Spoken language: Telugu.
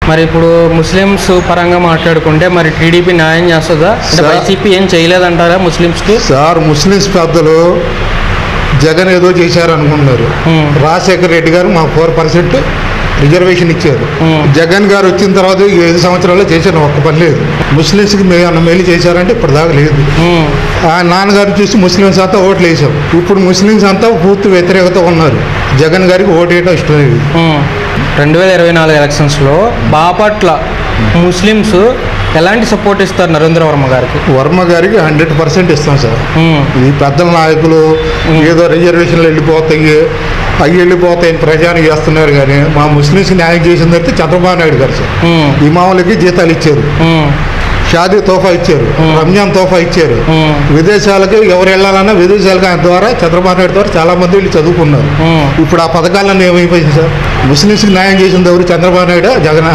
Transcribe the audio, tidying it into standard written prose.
మరి ఇప్పుడు ముస్లిమ్స్ పరంగా మాట్లాడుకుంటే మరి టీడీపీ న్యాయం చేస్తుందా? అంటే వైసీపీ ఏం చేయలేదంటారా ముస్లిమ్స్కి? సార్, ముస్లిమ్స్ పెద్దలు జగన్ ఏదో చేశారు అనుకుంటున్నారు. రాజశేఖర్ రెడ్డి గారు మా 4% రిజర్వేషన్ ఇచ్చారు. జగన్ గారు వచ్చిన తర్వాత 5 సంవత్సరాల్లో చేశారు, ఒక్క పని లేదు. ముస్లిమ్స్కి మేలు చేశారంటే ఇప్పటిదాకా లేదు. ఆ నాన్నగారు చూసి ముస్లిమ్స్ అంతా ఓట్లు వేసాం. ఇప్పుడు ముస్లిమ్స్ అంతా పూర్తి వ్యతిరేకత ఉన్నారు. జగన్ గారికి ఓటు వేయడం ఇష్టం లేదు. 2024 ఎలక్షన్స్లో బాపట్ల ముస్లిమ్స్ ఎలాంటి సపోర్ట్ ఇస్తారు నరేంద్ర వర్మ గారికి? వర్మ గారికి 100% ఇస్తాం సార్. ఈ పెద్దల నాయకులు ఏదో రిజర్వేషన్లు వెళ్ళిపోతాయని ప్రచారం చేస్తున్నారు, కానీ మా ముస్లిమ్స్కి న్యాయం చేసింది అయితే చంద్రబాబు నాయుడు గారు సార్. ఇమాములకి జీతాలు ఇచ్చారు, షాదీ తోఫా ఇచ్చారు, రంజాన్ తోఫా ఇచ్చారు. విదేశాలకు ఎవరు వెళ్ళాలన్నా విదేశాలకు ఆయన ద్వారా, చంద్రబాబు నాయుడు ద్వారా చాలా మంది వెళ్ళి చదువుకున్నారు. ఇప్పుడు ఆ పథకాలన్నీ ఏమైపోయింది సార్? ముస్లిమ్స్కి న్యాయం చేసింది ఎవరు? చంద్రబాబు నాయుడు, జగన్?